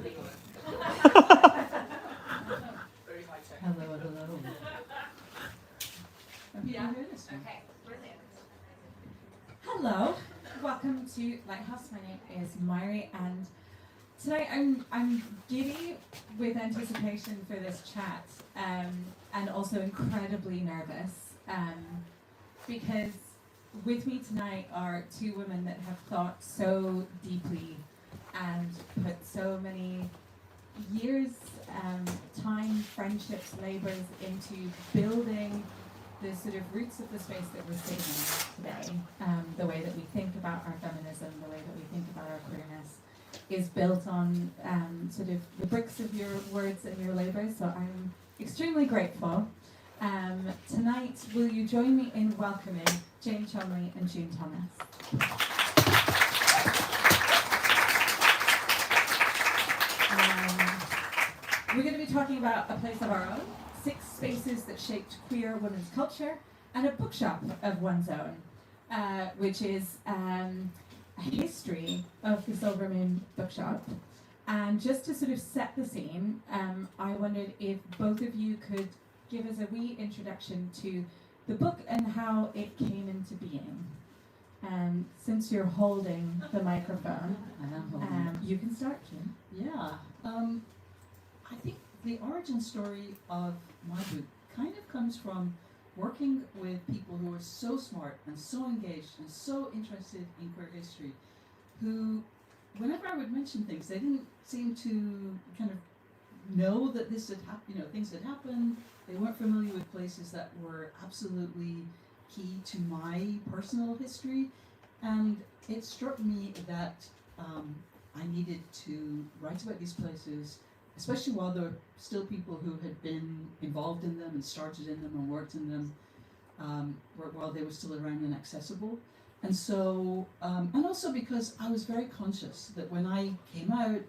Hello, hello. Yeah. Okay, brilliant. Hello, welcome to Lighthouse. My name is Myri, and tonight I'm giddy with anticipation for this chat, and also incredibly nervous, because with me tonight are two women that have thought so deeply and put so many years, time, friendships, labours into building the sort of roots of the space that we're sitting in today. The way that we think about our feminism, the way that we think about our queerness is built on sort of the bricks of your words and your labours, so I'm extremely grateful. Tonight, will you join me in welcoming Jane Cholmeley and June Thomas? We're going to be talking about a place of our own, 6 spaces that shaped queer women's culture, and a bookshop of one's own, which is a history of the Silver Moon Bookshop. And just to sort of set the scene, I wondered if both of you could give us a wee introduction to the book and how it came into being. Since you're holding the microphone, I am holding you can start, June. Yeah. I think the origin story of my book kind of comes from working with people who are so smart and so engaged and so interested in queer history, who, whenever I would mention things, they didn't seem to kind of know that this had happened, things had happened. They weren't familiar with places that were absolutely key to my personal history. And it struck me that I needed to write about these places, especially while there were still people who had been involved in them and started in them and worked in them while they were still around and accessible. And so, and also because I was very conscious that when I came out,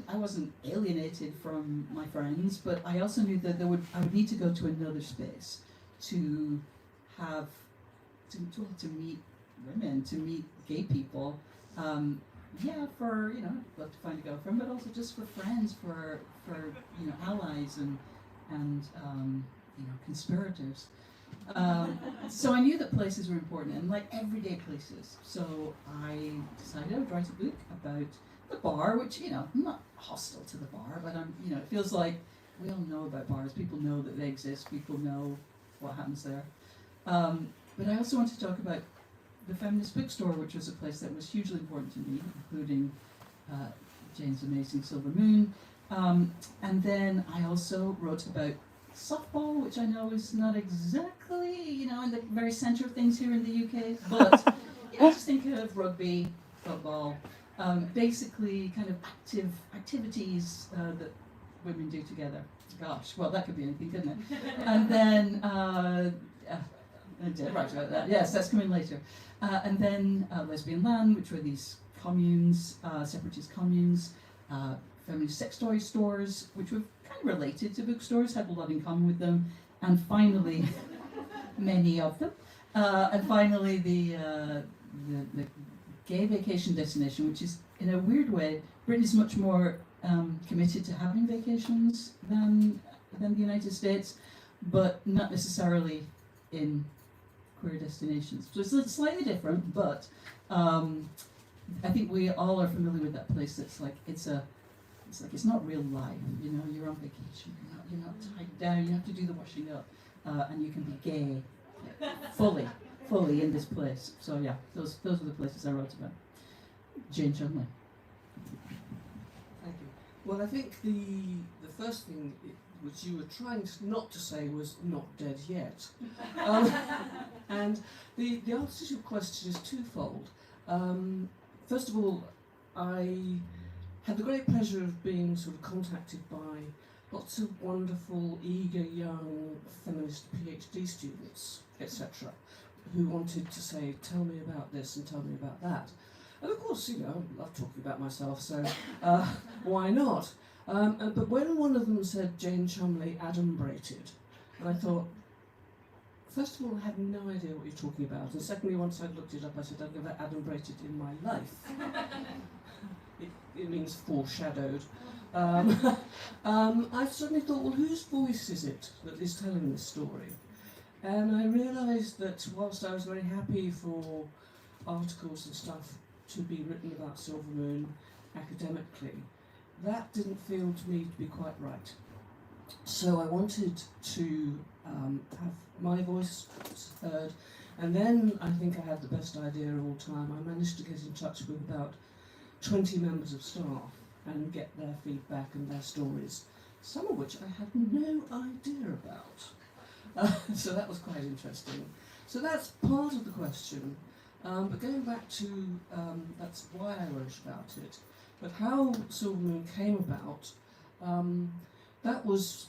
I wasn't alienated from my friends, but I also knew that I would need to go to another space to have, to meet women, to meet gay people. For I'd love to find a girlfriend, but also just for friends, for allies and conspirators. So I knew that places were important, and like everyday places. So I decided I would write a book about the bar, which I'm not hostile to the bar, but it feels like we all know about bars. People know that they exist. People know what happens there. But I also want to talk about the feminist bookstore, which was a place that was hugely important to me, including Jane's amazing Silver Moon. And then I also wrote about softball, which I know is not exactly, in the very centre of things here in the UK, but just think of rugby, football, basically kind of activities that women do together. Gosh, well, that could be anything, couldn't it? And then, I did write about that. Yes, that's coming later. And then lesbian land, which were these communes, separatist communes, feminist sex toy stores, which were kind of related to bookstores, had a lot in common with them. And finally, many of them. And finally, the gay vacation destination, which is, in a weird way, Britain's much more committed to having vacations than the United States, but not necessarily in queer destinations. So it's slightly different, but I think we all are familiar with that place. It's like it's not real life. You're on vacation. You're not tied down. You have to do the washing up, and you can be gay, fully in this place. So yeah, those are the places I wrote about. Jane Cholmeley. Thank you. Well, I think the first thing which you were trying not to say was not dead yet. And the answer to your question is twofold. First of all, I had the great pleasure of being sort of contacted by lots of wonderful, eager, young feminist PhD students, etc., who wanted to say, tell me about this and tell me about that. And of course, I love talking about myself, so why not? But when one of them said Jane Cholmeley adumbrated, and I thought, first of all, I had no idea what you're talking about, and secondly, once I'd looked it up, I said, I've never adumbrated in my life. it means foreshadowed. I suddenly thought, well, whose voice is it that is telling this story? And I realised that whilst I was very happy for articles and stuff to be written about Silver Moon academically, that didn't feel to me to be quite right. So I wanted to have my voice heard, and then I think I had the best idea of all time. I managed to get in touch with about 20 members of staff and get their feedback and their stories, some of which I had no idea about. So that was quite interesting. So that's part of the question. But going back to, that's why I wrote about it, but how Silver Moon came about, that was,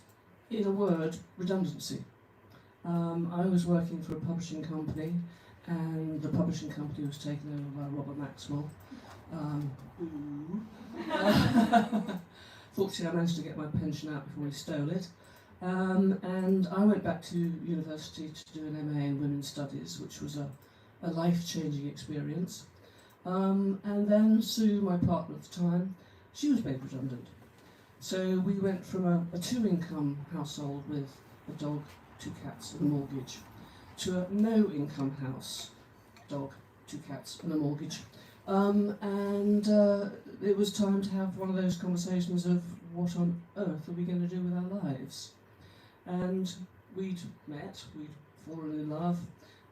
in a word, redundancy. I was working for a publishing company, and the publishing company was taken over by Robert Maxwell. Fortunately, I managed to get my pension out before he stole it. And I went back to university to do an MA in Women's Studies, which was a life-changing experience. And then Sue, my partner at the time, she was made redundant. So we went from a two-income household with a dog, 2 cats and a mortgage, to a no-income house, dog, 2 cats and a mortgage. And it was time to have one of those conversations of what on earth are we going to do with our lives? And we'd met, we'd fallen in love,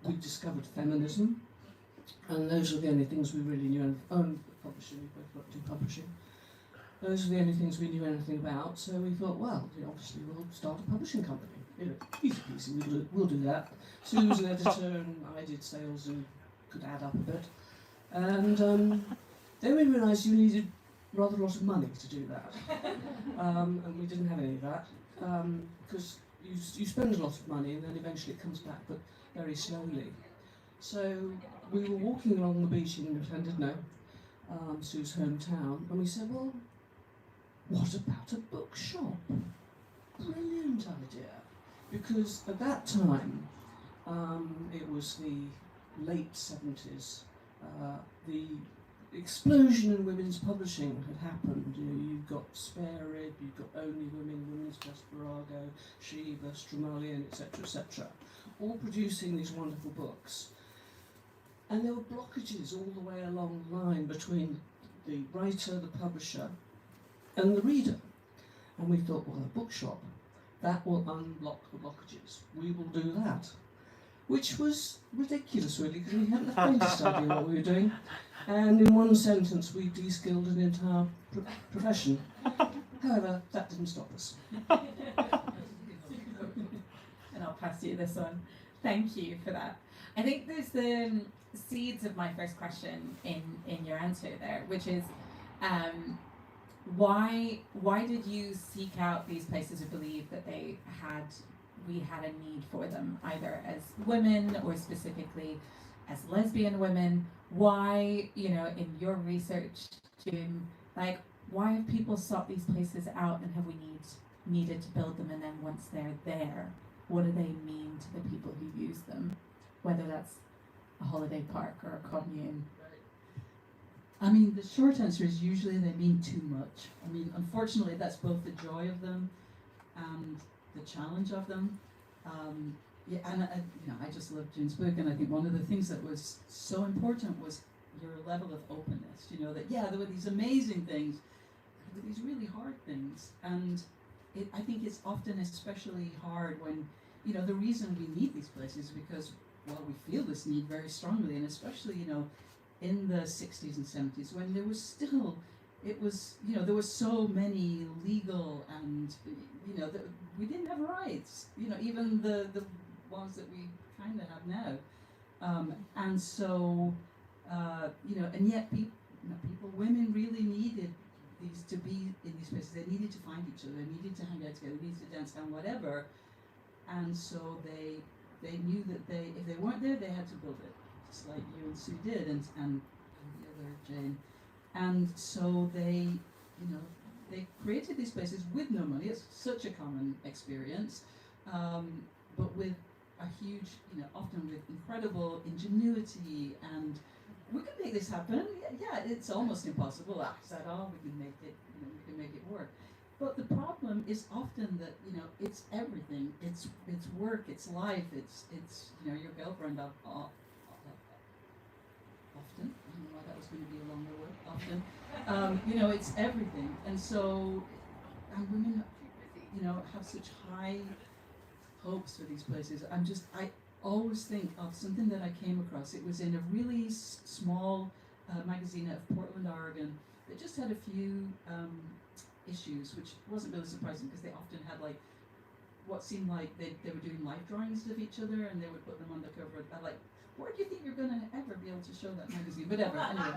we'd discovered feminism, and those were the only things we really knew. Publishing, we both worked in publishing. Those were the only things we knew anything about, so we thought, well, obviously we'll start a publishing company. Easy peasy, we'll do that. Sue was an editor and I did sales and could add up a bit. And then we realised you needed rather a lot of money to do that. And we didn't have any of that, because you spend a lot of money and then eventually it comes back, but very slowly. So we were walking along the beach in Llandudno, Sue's hometown, and we said, well, what about a bookshop? Brilliant idea. Because at that time, it was the late 70s, the explosion in women's publishing had happened. You've got Spare Rib, you've got Only Women, Women's Best Virago, Shiva, Cholmeley, etc., all producing these wonderful books. And there were blockages all the way along the line between the writer, the publisher, and the reader. And we thought, well, a bookshop, that will unblock the blockages. We will do that. Which was ridiculous, really, because we hadn't the faintest idea what we were doing. And in one sentence, we de-skilled an entire profession. However, that didn't stop us. And I'll pass you this one. Thank you for that. I think there's the seeds of my first question in your answer there, which is why did you seek out these places or believe that we had a need for them, either as women or specifically as lesbian women? Why, in your research, June, why have people sought these places out, and have we needed to build them, and then once they're there, what do they mean to the people who use them, whether that's a holiday park or a commune? I mean, the short answer is usually they mean too much. I mean, unfortunately, that's both the joy of them and the challenge of them. I just loved June's book, and I think one of the things that was so important was your level of openness. There were these amazing things, but these really hard things, and I think it's often especially hard when, the reason we need these places is because, well, we feel this need very strongly, and especially, in the 60s and 70s when there was still, there were so many legal and, we didn't have rights, even the ones that we kind of have now. And so, and yet women really needed these to be in these places. They needed to find each other, they needed to hang out together, they needed to dance and whatever. And so they knew that if they weren't there, they had to build it, just like you and Sue did, and the other Jane. And so they created these places with no money. It's such a common experience, but with a huge, often with incredible ingenuity and we can make this happen. Yeah, it's almost impossible. Is that all? We can make it. We can make it work. But the problem is often that it's everything. It's work. It's life. It's your girlfriend. Often. I don't know why that was going to be a longer word. Often. It's everything. And so, women, have such high hopes for these places. I always think of something that I came across. It was in a really small magazine out of Portland, Oregon, that just had a few issues, which wasn't really surprising because they often had like what seemed like they were doing life drawings of each other, and they would put them on the cover. I'm like, where do you think you're going to ever be able to show that magazine? Whatever. Anyway,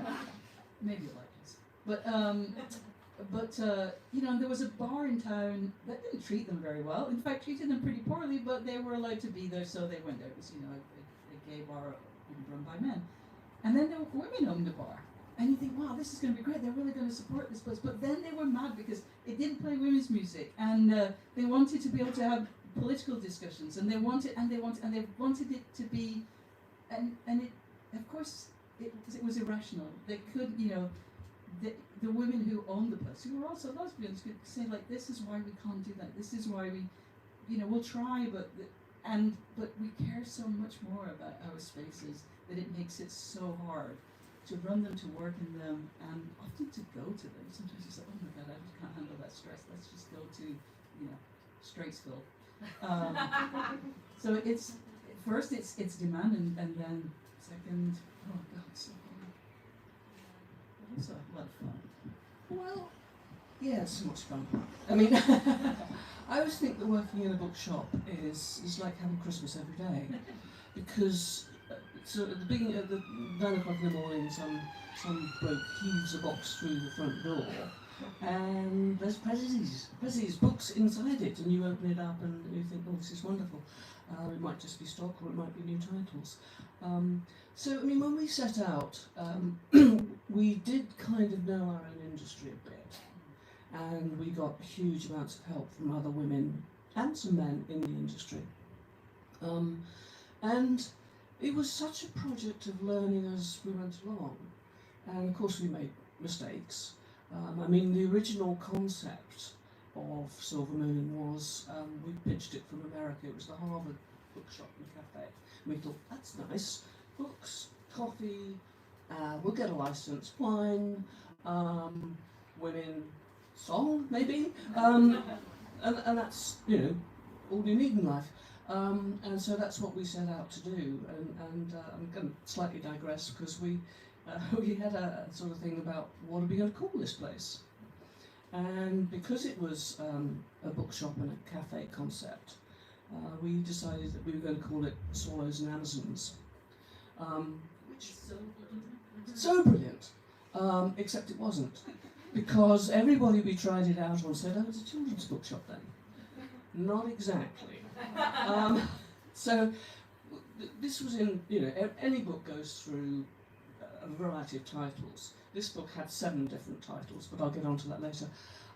maybe you like this. But there was a bar in town that didn't treat them very well. In fact, treated them pretty poorly, but they were allowed to be there, so they went there. It was, a gay bar run by men. And then the women owned the bar. And you think, wow, this is going to be great. They're really going to support this place. But then they were mad because it didn't play women's music, and they wanted to be able to have political discussions, and they wanted it to be, and it, of course, it was irrational. They could, the women who owned the place, who were also lesbians, could say like, this is why we can't do that. This is why we, we'll try, but we care so much more about our spaces that it makes it so hard to run them, to work in them, and often to go to them. Sometimes it's like, oh my God, I just can't handle that stress. Let's just go to, Straitsville. So it's first it's demand, and then second, oh God, it's so hard. But also a lot of fun. Well, yeah, it's so much fun. I mean, I always think that working in a bookshop is like having Christmas every day, because so at the beginning, at the 9 o'clock in the morning, some bloke heaves a box through the front door, and there's prezzies, books inside it, and you open it up and you think, oh, this is wonderful. It might just be stock, or it might be new titles. So, I mean, when we set out, we did kind of know our own industry a bit, and we got huge amounts of help from other women and some men in the industry. And it was such a project of learning as we went along, and of course we made mistakes. I mean, the original concept of Silver Moon was, we pitched it from America. It was the Harvard Bookshop and Cafe. We thought, that's nice. Books, coffee, we'll get a license, wine, women, song, maybe. And that's, all you need in life. And so that's what we set out to do. And I'm going to slightly digress because we had a sort of thing about what are we going to call this place. And because it was a bookshop and a cafe concept, we decided that we were going to call it Swallows and Amazons. Which is so brilliant, except it wasn't, because everybody we tried it out on said, oh, it's a children's bookshop then. Not exactly. So this was in, any book goes through a variety of titles. This book had 7 different titles, but I'll get onto that later.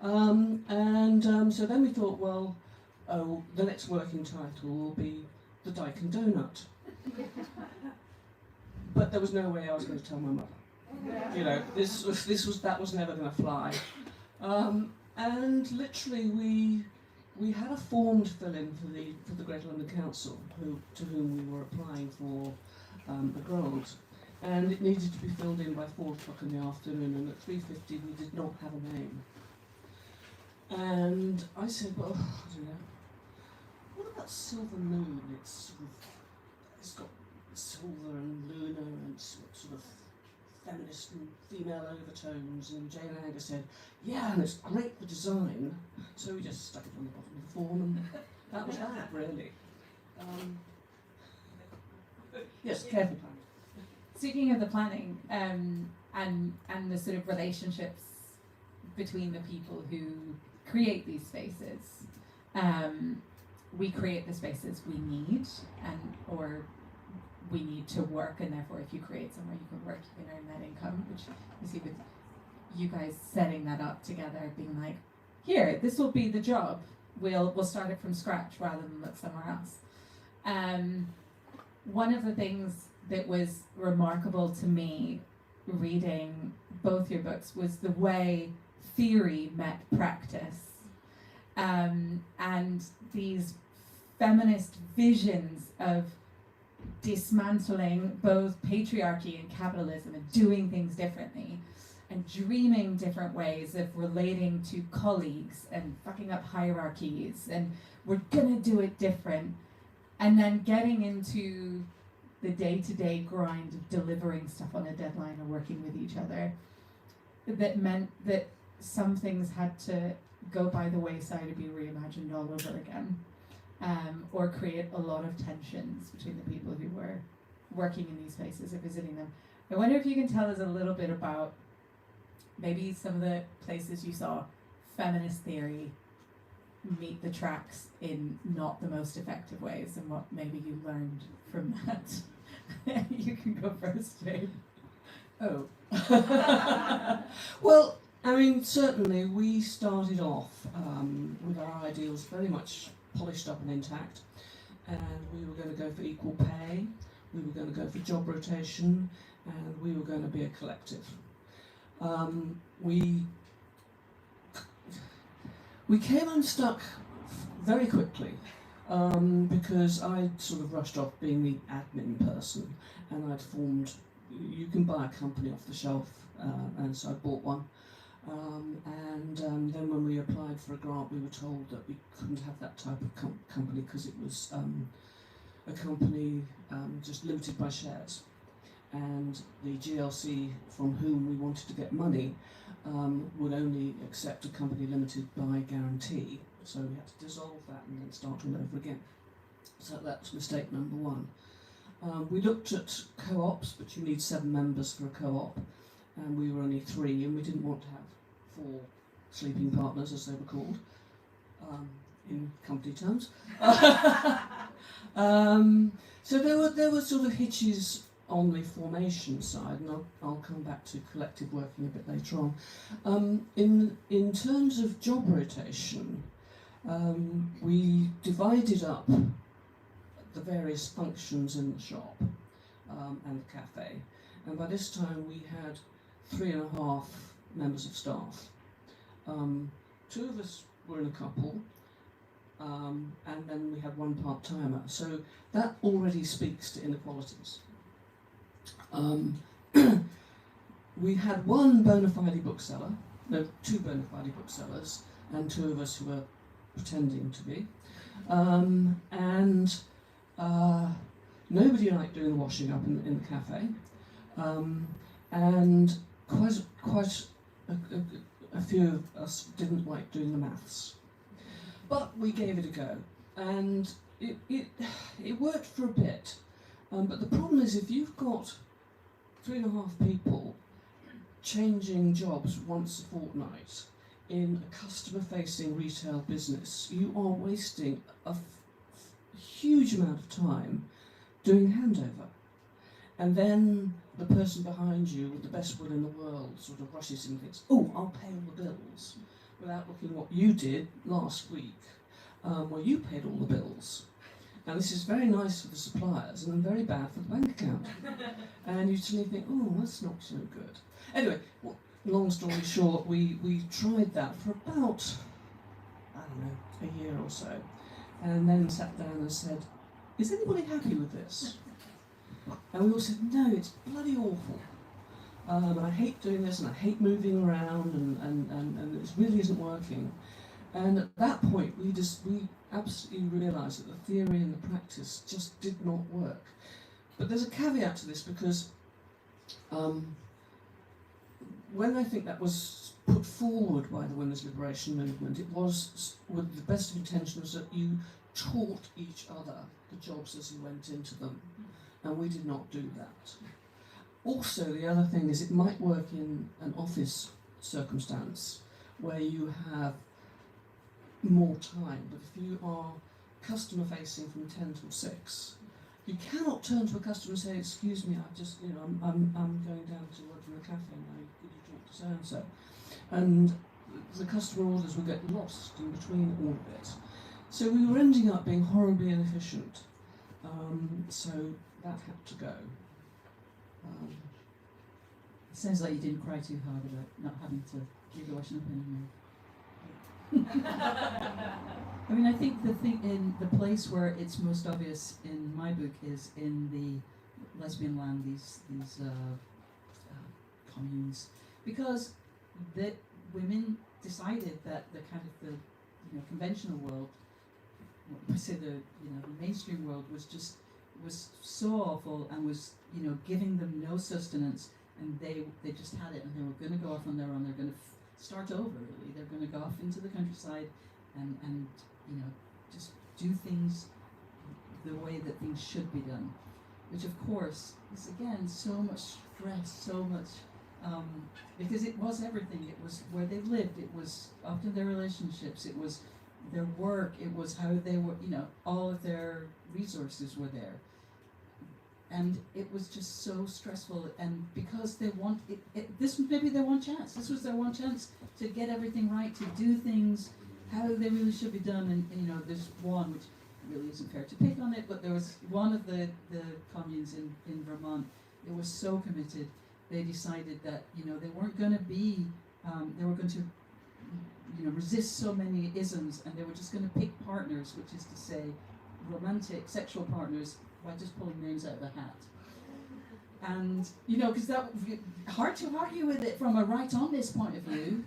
So then we thought, well, the next working title will be The Dyke and Donut. But there was no way I was going to tell my mother. That was never going to fly. And literally we had a form to fill in for the Greater London Council, to whom we were applying for a grant, and it needed to be filled in by 4 o'clock in the afternoon, and at 3:50 we did not have a name. And I said, well, I don't know, what about Silver Moon? It's got silver and lunar and sort of feminist and female overtones, and Jane Anger said, yeah, and it's great for design. So we just stuck it on the bottom of the form, and that was that, really. Yes, careful planning. Speaking of the planning, and the sort of relationships between the people who create these spaces, we create the spaces we need, or we need to work, and therefore if you create somewhere you can work, you can earn that income, which you see with you guys setting that up together, being like, here, this will be the job. We'll start it from scratch rather than look somewhere else. One of the things that was remarkable to me reading both your books was the way theory met practice, and these feminist visions of dismantling both patriarchy and capitalism and doing things differently and dreaming different ways of relating to colleagues and fucking up hierarchies and we're gonna do it different, and then getting into the day-to-day grind of delivering stuff on a deadline or working with each other, that meant that some things had to go by the wayside or be reimagined all over again, or create a lot of tensions between the people who were working in these places or visiting them. I wonder if you can tell us a little bit about maybe some of the places you saw feminist theory meet the tracks in not the most effective ways, and what maybe you learned from that. You can go first, Jane. Oh. Well, I mean, certainly we started off with our ideals very much polished up and intact, and we were going to go for equal pay, we were going to go for job rotation, and we were going to be a collective. We came unstuck very quickly because I'd sort of rushed off being the admin person, and I'd formed, you can buy a company off the shelf, and so I bought one. Then when we applied for a grant, we were told that we couldn't have that type of company because it was a company just limited by shares. And the GLC from whom we wanted to get money would only accept a company limited by guarantee. So we had to dissolve that and then start all over again. So that's mistake number one. We looked at co-ops, but you need 7 members for a co-op, and we were only 3, and we didn't want to have 4 sleeping partners, as they were called, in company terms. So there were sort of hitches on the formation side, and I'll come back to collective working a bit later on. In terms of job rotation, we divided up the various functions in the shop and the cafe, and by this time we had 3.5 members of staff. 2 of us were in a couple, and then we had 1 part-timer, so that already speaks to inequalities. We had 1 bona fide bookseller, no, 2 bona fide booksellers, and 2 of us who were pretending to be. Nobody liked doing the washing up in the cafe, and quite a few of us didn't like doing the maths. But we gave it a go, and it worked for a bit. But the problem is, if you've got 3.5 people changing jobs once a fortnight in a customer-facing retail business, you are wasting a huge amount of time doing handover. And then the person behind you with the best will in the world sort of rushes in and thinks, oh, I'll pay all the bills, without looking what you did last week, where you paid all the bills. And this is very nice for the suppliers and very bad for the bank account. And you suddenly think, oh, that's not so good. Anyway, long story short, we tried that for about, I don't know, a year or so. And then sat down and said, is anybody happy with this? And we all said, no, it's bloody awful. And I hate doing this, and I hate moving around, and it really isn't working. And at that point, we absolutely realised that the theory and the practice just did not work. But there's a caveat to this, because when I think that was put forward by the women's liberation movement, it was with the best of intentions that you taught each other the jobs as you went into them, and we did not do that. Also, the other thing is, it might work in an office circumstance where you have more time, but if you are customer facing from 10 till 6, you cannot turn to a customer and say, excuse me, I've just, I'm going down to work in the cafe now, could you talk to so and so? And the customer orders would get lost in between all of it. So we were ending up being horribly inefficient. So that had to go. It sounds like you didn't cry too hard about not having to do the washing up anymore. I mean, I think the thing in the place where it's most obvious in my book is in the lesbian land, these communes, because the women decided that the kind of the conventional world, I say the mainstream world was so awful and was giving them no sustenance, and they just had it, and they were going to go off on their own. They're going to start over, really. They're going to go off into the countryside and just do things the way that things should be done, which of course is again so much stress, so much because it was everything. It was where they lived, it was often their relationships, it was their work, it was how they were, all of their resources were there. And it was just so stressful, and because they want this was maybe their one chance. This was their one chance to get everything right, to do things how they really should be done. And there's one which really isn't fair to pick on it, but there was one of the communes in Vermont. They were so committed. They decided that they weren't going to be. They were going to resist so many isms, and they were just going to pick partners, which is to say, romantic sexual partners, by just pulling names out of a hat. And because that hard to argue with it from a right on this point of view,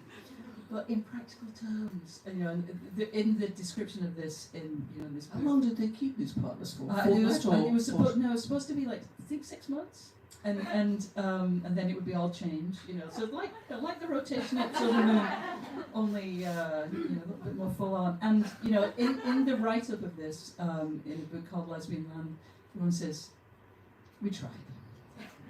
but in practical terms, in the description of this in this book, How long did they keep these partners for? it was supposed to be like 6 months, and then it would be all changed. So like the rotation at Silver Moon, only a little bit more full on. And in the write up of this, in a book called Lesbian Land, everyone says, "We tried,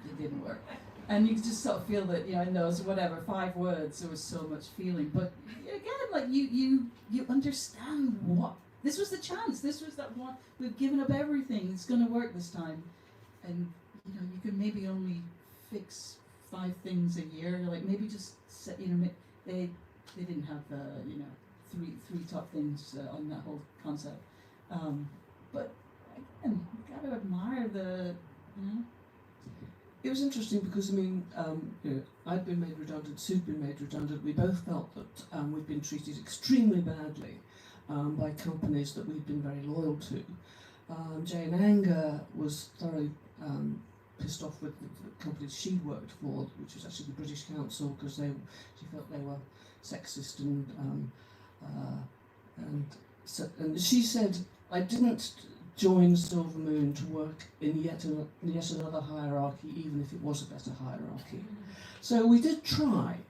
it didn't work." And you could just sort of feel that, in those 5 words, there was so much feeling. But again, like you understand what this was the chance. This was that one. We've given up everything. It's going to work this time, and you can maybe only fix 5 things a year. Like maybe just set, they didn't have three top things on that whole concept. But again, you got to admire the. It was interesting because I'd been made redundant, Sue'd been made redundant. We both felt that we'd been treated extremely badly by companies that we'd been very loyal to. Jane Anger was thoroughly pissed off with the companies she worked for, which was actually the British Council, because she felt they were sexist and she said, "I didn't join Silver Moon to work in yet another hierarchy, even if it was a better hierarchy." So we did try,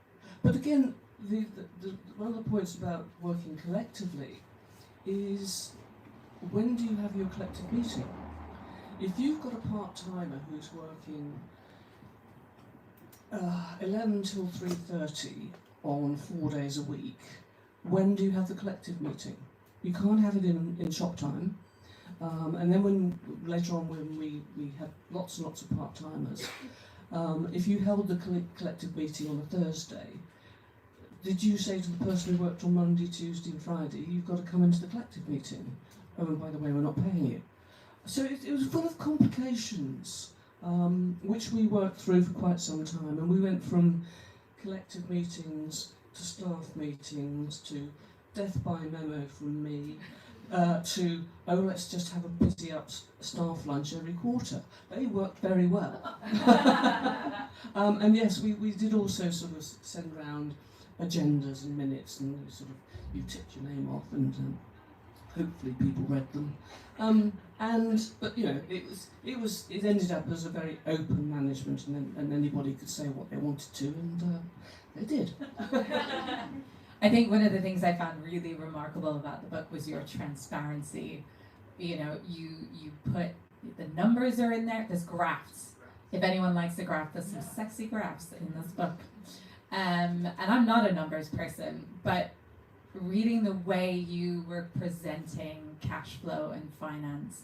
but again, the one of the points about working collectively is, when do you have your collective meeting? If you've got a part-timer who's working 11 till 3:30 on 4 days a week, when do you have the collective meeting? You can't have it in shop time. And then later on when we had lots and lots of part-timers, if you held the collective meeting on a Thursday, did you say to the person who worked on Monday, Tuesday and Friday, "You've got to come into the collective meeting? Oh, and by the way, we're not paying you." So it was full of complications, which we worked through for quite some time, and we went from collective meetings to staff meetings to death by memo from me, to, let's just have a busy up staff lunch every quarter. They worked very well. And yes, we did also sort of send round agendas and minutes, and sort of you ticked your name off, and hopefully people read them. But it ended up as a very open management, and anybody could say what they wanted to, and they did. I think one of the things I found really remarkable about the book was your transparency. You put the numbers are in there. There's graphs. If anyone likes a graph, there's some sexy graphs in this book. And I'm not a numbers person, but reading the way you were presenting cash flow and finance,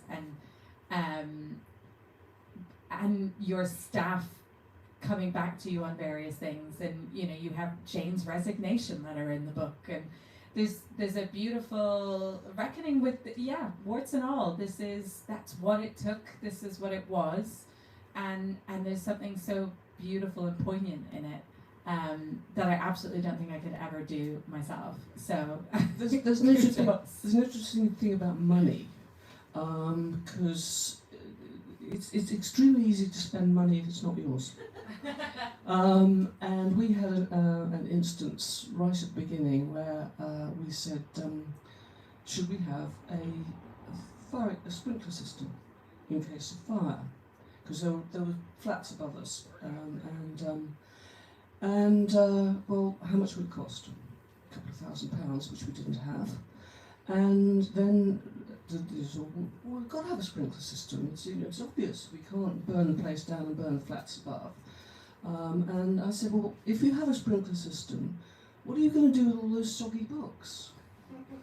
and your staff coming back to you on various things, and you have Jane's resignation letter in the book, and there's a beautiful reckoning with warts and all. That's what it took. This is what it was, and there's something so beautiful and poignant in it that I absolutely don't think I could ever do myself. So there's an interesting thing about money, because it's extremely easy to spend money if it's not yours. And we had an instance right at the beginning where we said, should we have a sprinkler system in case of fire? Because there were flats above us, well, how much would it cost? A couple of £1,000, which we didn't have. And then we've got to have a sprinkler system. It's obvious we can't burn the place down and burn the flats above. And I said, well, if you have a sprinkler system, what are you going to do with all those soggy books?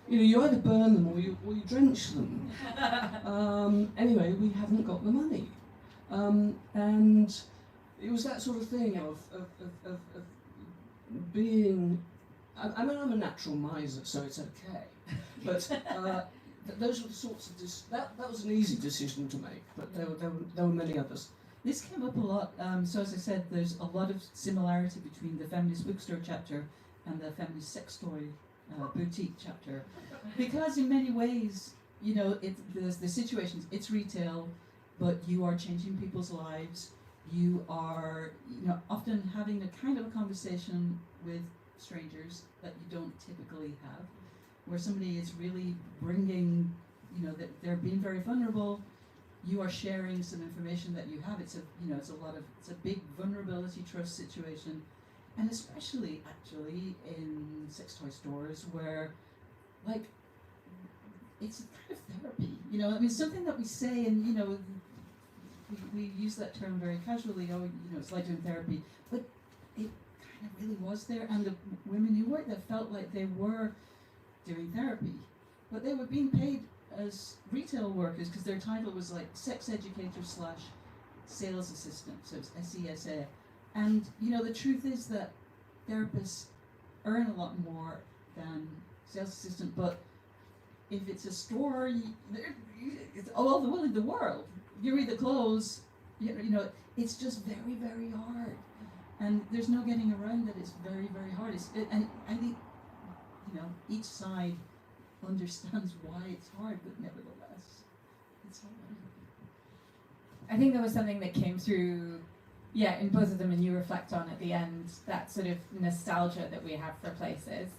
You either burn them or you drench them. Anyway, we haven't got the money. And it was that sort of thing of being. I mean, I'm a natural miser, so it's okay. But those were the sorts of that was an easy decision to make. But there were many others. This came up a lot. So as I said, there's a lot of similarity between the feminist bookstore chapter and the feminist sex toy boutique chapter, because in many ways, there's the situations. It's retail, but you are changing people's lives. You are, often having a kind of a conversation with strangers that you don't typically have, where somebody is really bringing, that they're being very vulnerable. You are sharing some information that you have. It's a big vulnerability trust situation, and especially actually in sex toy stores where, like, it's a kind of therapy. Something that we say, and we use that term very casually. Oh, it's like doing therapy, but it kind of really was there. And the women who worked there felt like they were doing therapy, but they were being paid as retail workers because their title was like sex educator / sales assistant, so it's SESA. And the truth is that therapists earn a lot more than sales assistant, but if it's a store, it's all the will in the world. You read the clothes, it's just very, very hard, and there's no getting around that. It's very, very hard. And I think each side understands why it's hard, but nevertheless, it's hard. I think there was something that came through, in both of them, and you reflect on at the end, that sort of nostalgia that we have for places.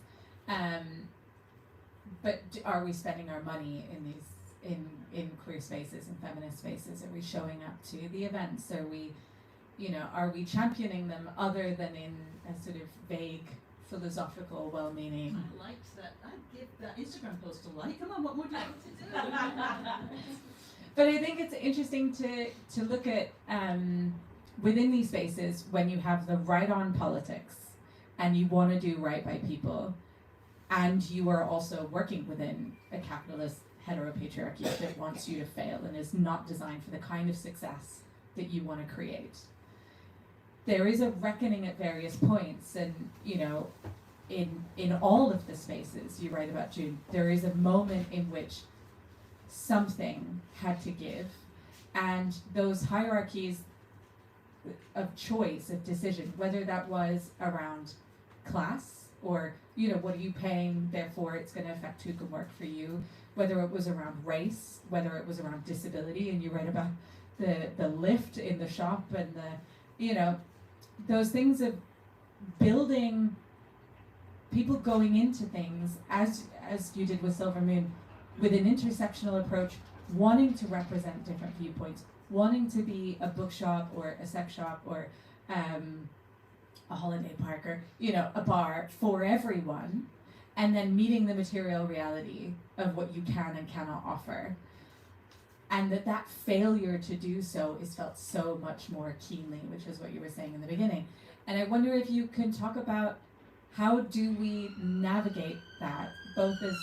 But are we spending our money in these in queer spaces and feminist spaces? Are we showing up to the events? Are we championing them other than in a sort of vague, philosophical, well-meaning? I liked that. I'd give that Instagram post a like. Come on, what more do you want to do? But I think it's interesting to look at within these spaces when you have the right-on politics and you want to do right by people, and you are also working within a capitalist heteropatriarchy that wants you to fail and is not designed for the kind of success that you want to create. There is a reckoning at various points, and in all of the spaces you write about, June, there is a moment in which something had to give, and those hierarchies of choice, of decision, whether that was around class or what are you paying, therefore it's going to affect who can work for you, whether it was around race, whether it was around disability, and you write about the lift in the shop and those things of building people going into things as you did with Silver Moon, with an intersectional approach, wanting to represent different viewpoints, wanting to be a bookshop or a sex shop or a holiday park or a bar for everyone, and then meeting the material reality of what you can and cannot offer. And that failure to do so is felt so much more keenly, which is what you were saying in the beginning. And I wonder if you can talk about how do we navigate that, both as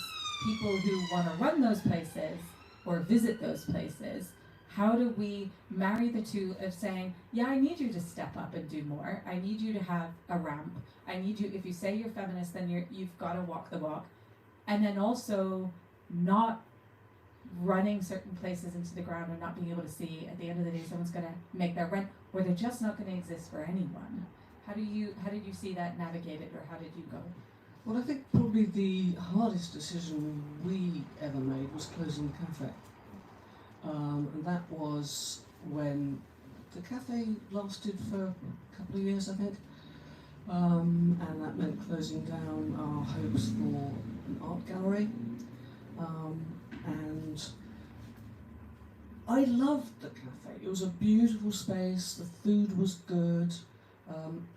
people who want to run those places or visit those places. How do we marry the two of saying, I need you to step up and do more. I need you to have a ramp. I need you, if you say you're feminist, then you've got to walk the walk. And then also not running certain places into the ground and not being able to see at the end of the day someone's going to make their rent, or they're just not going to exist for anyone. How did you see that navigated, or how did you go? Well, I think probably the hardest decision we ever made was closing the cafe. And that was when the cafe lasted for a couple of years, I think. And that meant closing down our hopes for an art gallery. And I loved the cafe. It was a beautiful space, the food was good,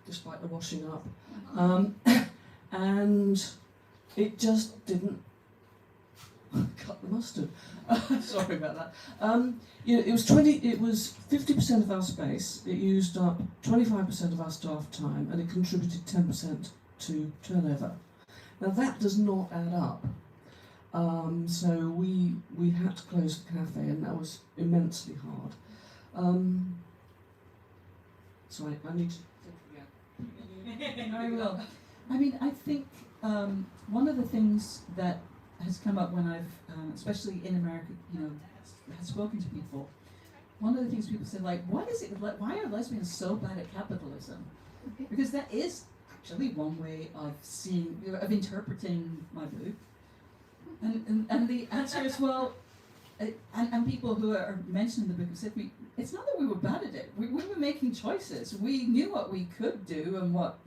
despite the washing up. And it just didn't cut the mustard. Sorry about that. It was 50% of our space. It used up 25% of our staff time, and it contributed 10% to turnover. Now that does not add up. So we had to close the cafe, and that was immensely hard. Sorry, I need to think again. I will. I mean, I think one of the things that has come up when I've, especially in America, has spoken to people. One of the things people say, like, why are lesbians so bad at capitalism? Because that is actually one way of interpreting my book. And the answer is, well, and people who are mentioning the book have said to me, it's not that we were bad at it. We were making choices. We knew what we could do and what,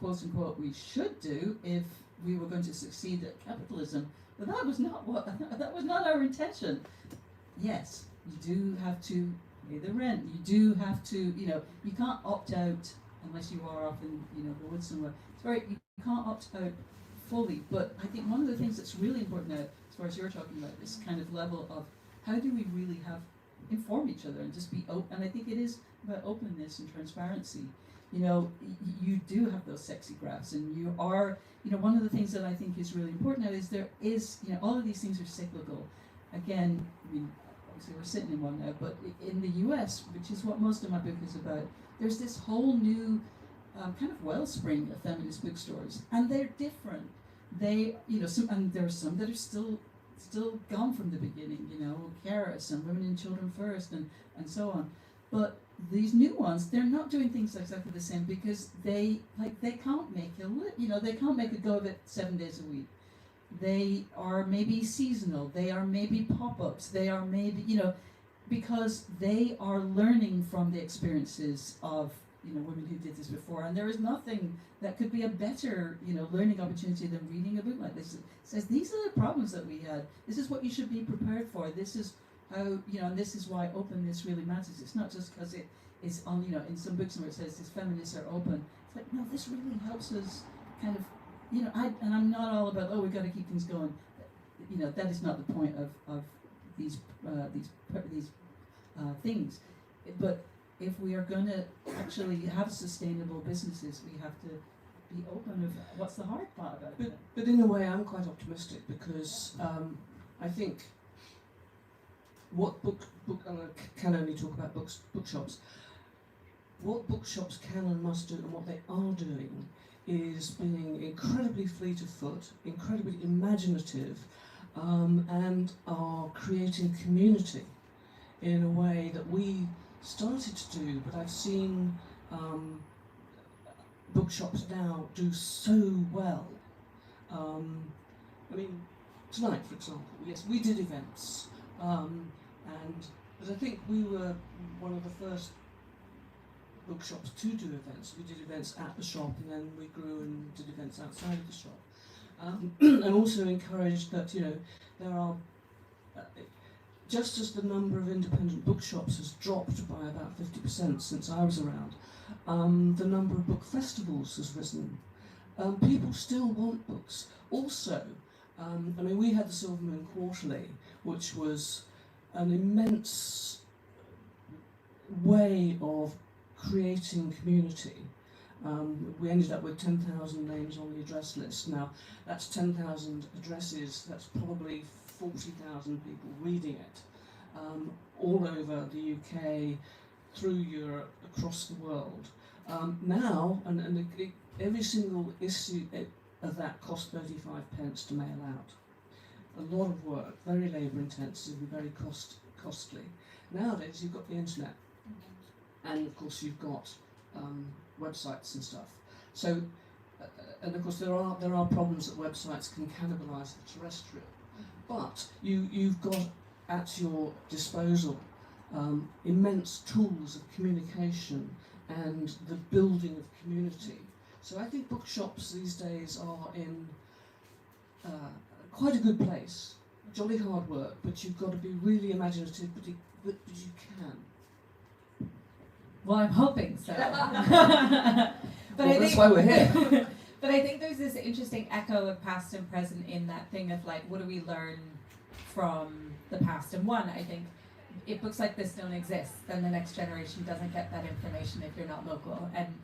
quote unquote, we should do if we were going to succeed at capitalism. But that was not our intention. Yes, you do have to pay the rent. You do have to, you can't opt out unless you are up in, the woods somewhere. You can't opt out fully. But I think one of the things that's really important now, as far as you're talking about, this kind of level of how do we really inform each other and just be open. And I think it is about openness and transparency. You do have those sexy graphs, and you are, one of the things that I think is really important now is there is, all of these things are cyclical. Again, I mean, obviously we're sitting in one now, but in the US, which is what most of my book is about, there's this whole new kind of wellspring of feminist bookstores, and they're different. They, and there are some that are still gone from the beginning, Caris and Women and Children First, and so on. But these new ones, they're not doing things exactly the same because they can't make they can't make a go of it 7 days a week. They are maybe seasonal. They are maybe pop-ups. They are maybe because they are learning from the experiences of women who did this before, and there is nothing that could be a better learning opportunity than reading a book like this. It says these are the problems that we had. This is what you should be prepared for. This is how and this is why openness really matters. It's not just because it is on in some books where it says these feminists are open. It's like, no, this really helps us kind of I'm not all about we've got to keep things going. That is not the point of these things. But if we are going to actually have sustainable businesses, we have to be open of what's the hard part about it. But in a way, I'm quite optimistic because I think what and I can only talk about bookshops. What bookshops can and must do, and what they are doing, is being incredibly fleet of foot, incredibly imaginative, and are creating community in a way that we started to do, but I've seen bookshops now do so well. I mean, tonight, for example, yes, we did events, but I think we were one of the first bookshops to do events. We did events at the shop, and then we grew and did events outside of the shop, and also encouraged that there are. Just as the number of independent bookshops has dropped by about 50% since I was around, the number of book festivals has risen. People still want books. Also, we had the Silver Moon Quarterly, which was an immense way of creating community. We ended up with 10,000 names on the address list. Now, that's 10,000 addresses, that's probably 40,000 people reading it, all over the UK, through Europe, across the world. Now, every single issue of that cost 35 pence to mail out. a lot of work, very labour intensive and very costly. Nowadays you've got the internet, and of course you've got websites and stuff. So, and of course there are problems that websites can cannibalise the terrestrial, but you've got at your disposal immense tools of communication and the building of community. So I think bookshops these days are in quite a good place. Jolly hard work, but you've got to be really imaginative, but you can. Well, I'm hoping so. But Well, that's why we're here. But I think there's this interesting echo of past and present in that thing of like, what do we learn from the past? And one, I think, if books like this don't exist, then the next generation doesn't get that information if you're not local. And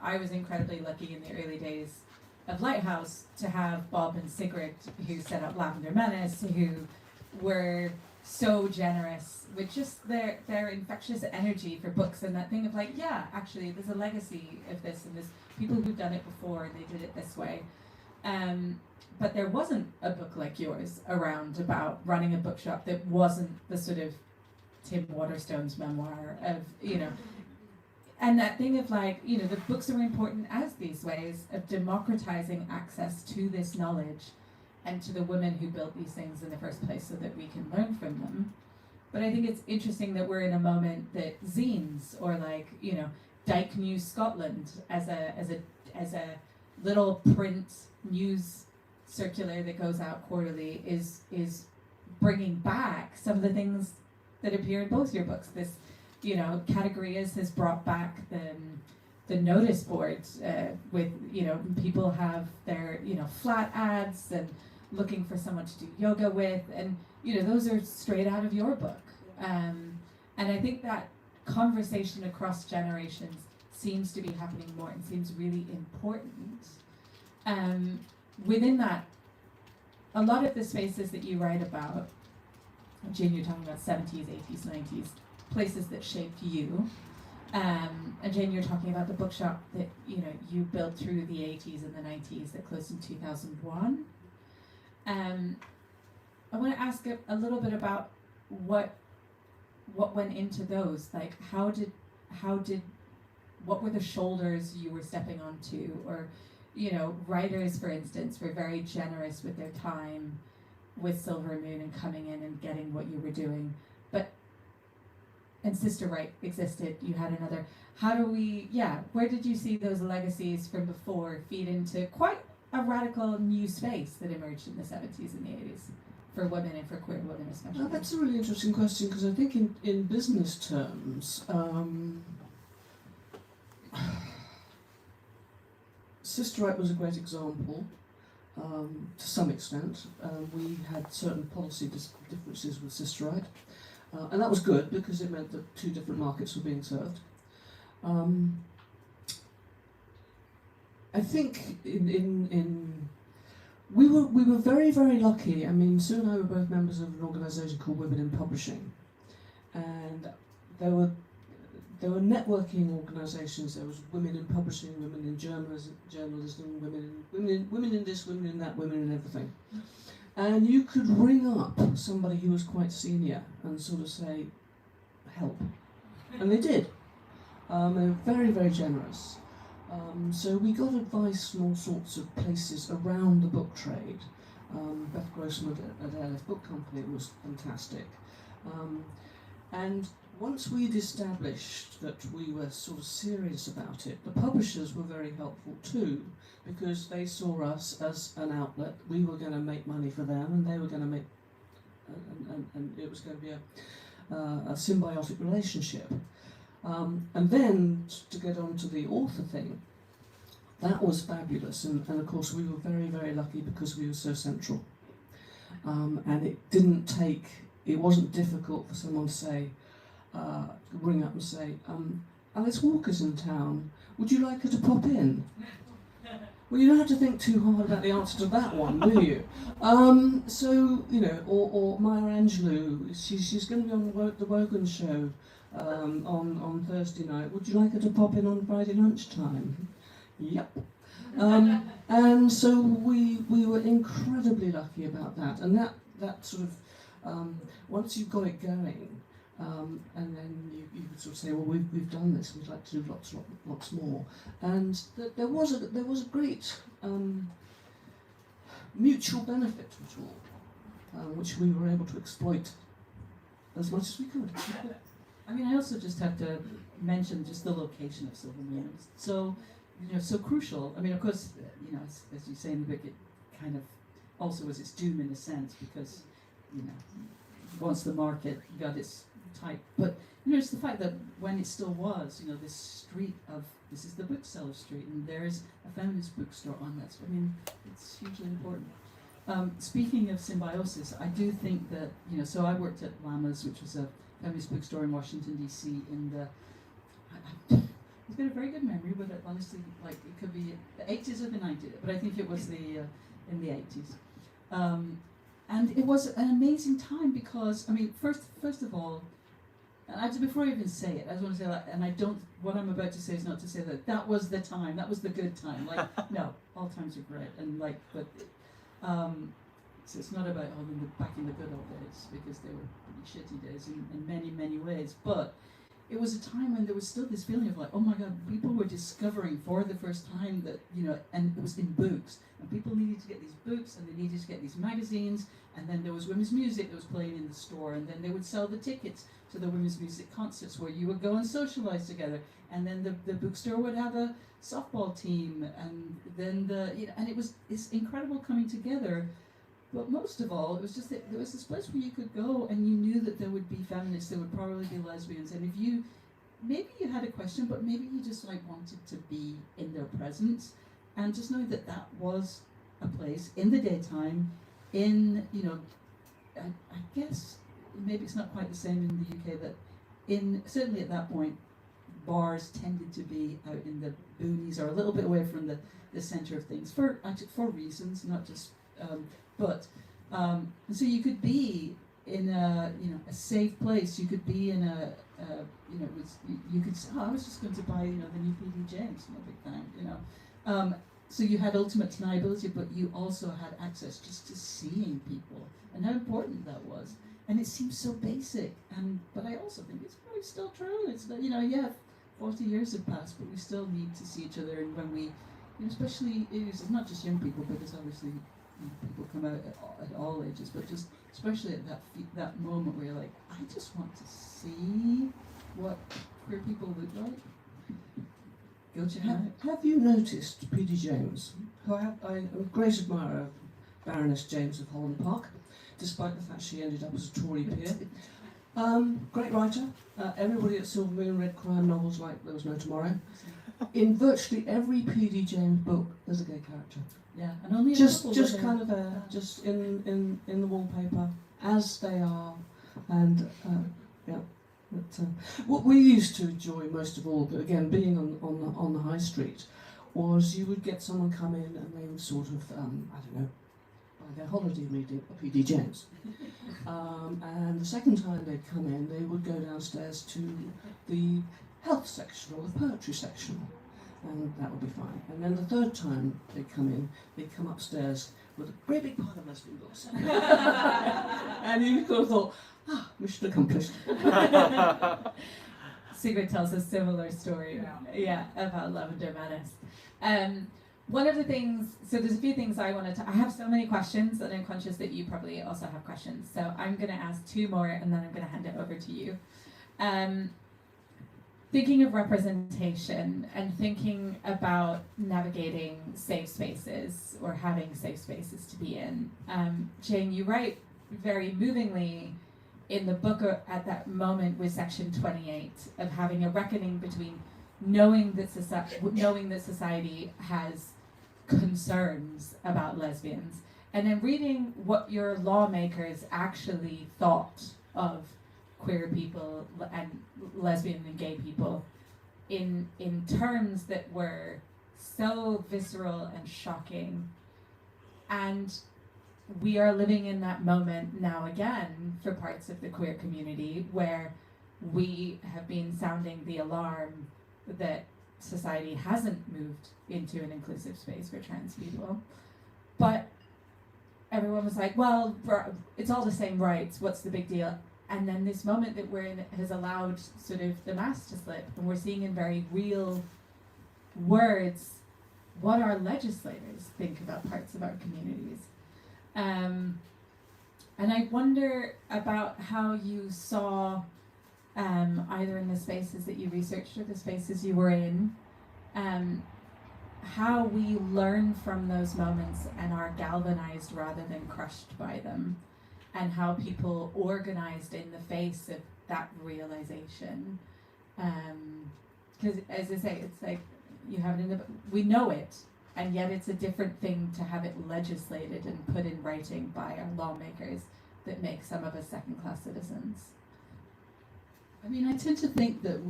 I was incredibly lucky in the early days of Lighthouse to have Bob and Sigrid, who set up Lavender Menace, who were so generous with just their infectious energy for books and that thing of like, yeah, actually there's a legacy of this and there's people who've done it before and they did it this way. But there wasn't a book like yours around about running a bookshop that wasn't the sort of Tim Waterstone's memoir of, you know, and that thing of like, you know, the books are important as these ways of democratizing access to this knowledge and to the women who built these things in the first place so that we can learn from them. But I think it's interesting that we're in a moment that zines or like, you know, Dyke News Scotland as a little print news circular that goes out quarterly is bringing back some of the things that appear in both your books. This, you know, Categories has brought back the notice boards with, you know, people have their, you know, flat ads and looking for someone to do yoga with, and you know, those are straight out of your book. And I think that conversation across generations seems to be happening more and seems really important. Within that, a lot of the spaces that you write about, Jane, you're talking about 70s, 80s, 90s, places that shaped you. And Jane, you're talking about the bookshop that, you know, you built through the 80s and the 90s that closed in 2001. I want to ask a little bit about what went into those. Like, what were the shoulders you were stepping onto? Or, you know, writers, for instance, were very generous with their time with Silver Moon and coming in and getting what you were doing. And Sister Right existed, you had another. Where did you see those legacies from before feed into quite a radical new space that emerged in the 70s and the 80s for women and for queer women especially? That's a really interesting question, because I think in business terms, Sister Right was a great example. To some extent, we had certain policy differences with Sister Right, and that was good because it meant that two different markets were being served. I think we were very, very lucky. I mean, Sue and I were both members of an organisation called Women in Publishing, and there were networking organisations. There was Women in Publishing, Women in Journalism, women in this, women in that, women in everything. And you could ring up somebody who was quite senior and sort of say, help. And they did. They were very, very generous. So we got advice from all sorts of places around the book trade. Beth Grossman at LF Book Company was fantastic. And once we'd established that we were sort of serious about it, the publishers were very helpful too, because they saw us as an outlet. We were going to make money for them, and they were going to make, and it was going to be a symbiotic relationship. And then to get on to the author thing, that was fabulous, and of course we were very, very lucky because we were so central. And it wasn't difficult for someone to say, ring up and say, Alice Walker's in town, would you like her to pop in? Well, you don't have to think too hard about the answer to that one, do you? So, you know, or Maya Angelou, she's going to be on the Wogan show on Thursday night. Would you like her to pop in on Friday lunchtime? Yep. And so we were incredibly lucky about that. And that sort of, once you got it going, and then you could sort of say, well, we've done this, we'd like to do lots more. And there was a great mutual benefit to it all, which we were able to exploit as much as we could. I mean, I also just have to mention just the location of Silvermere. So, so crucial. I mean, of course, as you say in the book, it kind of also was its doom in a sense because, once the market got its type. But, it's the fact that when it still was, this street this is the bookseller street, and there's a feminist bookstore on that. So, I mean, it's hugely important. Speaking of symbiosis, I do think that, so I worked at Llamas, which was a feminist bookstore in Washington, D.C. in the, it's got a very good memory, but honestly, it could be the 80s or the 90s, but I think it was in the 80s. And it was an amazing time because, I mean, first of all, before I even say it, I just want to say that, and what I'm about to say is not to say that was the time, that was the good time. No, all times are great, and so it's not about back in the good old days, because they were pretty shitty days in many, many ways. But it was a time when there was still this feeling of oh my God, people were discovering for the first time that, and it was in books. And people needed to get these books, and they needed to get these magazines, and then there was women's music that was playing in the store, and then they would sell the tickets to the women's music concerts where you would go and socialize together. And then the bookstore would have a softball team, and then and it's incredible coming together. But most of all, it was just that there was this place where you could go and you knew that there would be feminists, there would probably be lesbians, and if maybe you had a question, but maybe you just wanted to be in their presence, and just knowing that was a place in the daytime, in, I guess maybe it's not quite the same in the UK, that certainly at that point, bars tended to be out in the boonies or a little bit away from the centre of things for reasons, not just so you could be in a safe place. You could be in you could say, I was just going to buy the new P.D. James, no big fan, So you had ultimate deniability, but you also had access just to seeing people and how important that was. And it seems so basic, but I also think it's probably still true. It's 40 years have passed, but we still need to see each other, and when we, especially it's not just young people, because obviously people come out at all ages, but just especially at that moment where you're I just want to see what queer people look like. Go to Have you noticed P.D. James, who I'm a great admirer of Baroness James of Holland Park, despite the fact she ended up as a Tory peer. Great writer. Everybody at Silvermere read crime novels like There Was No Tomorrow. In virtually every P.D. James book, there's a gay character. Yeah, and only just kind of there, just in the wallpaper as they are, and yeah. But, what we used to enjoy most of all, but again, being on the high street, was you would get someone come in and they would sort of buy their holiday reading a P.D. James, and the second time they'd come in, they would go downstairs to the health section or the poetry section, and that would be fine. And then the third time they'd come in, they'd come upstairs with a great big pile of lesbian books. And you could have thought, mission accomplished. Sigrid tells a similar story, about Lavender Menace. One of the things, so there's a few things I have so many questions, and I'm conscious that you probably also have questions. So I'm going to ask two more, and then I'm going to hand it over to you. Thinking of representation and thinking about navigating safe spaces or having safe spaces to be in. Jane, you write very movingly in the book at that moment with section 28 of having a reckoning between knowing that society has concerns about lesbians, and then reading what your lawmakers actually thought of queer people and lesbian and gay people in terms that were so visceral and shocking. And we are living in that moment now again for parts of the queer community where we have been sounding the alarm that society hasn't moved into an inclusive space for trans people. But everyone was like, well, it's all the same rights, what's the big deal? And then this moment that we're in has allowed sort of the mask to slip, and we're seeing in very real words what our legislators think about parts of our communities. And I wonder about how you saw, either in the spaces that you researched or the spaces you were in, how we learn from those moments and are galvanized rather than crushed by them, and how people organized in the face of that realization. Because as I say, it's like you have it in the, we know it, and yet it's a different thing to have it legislated and put in writing by our lawmakers that make some of us second-class citizens. I mean, I tend to think that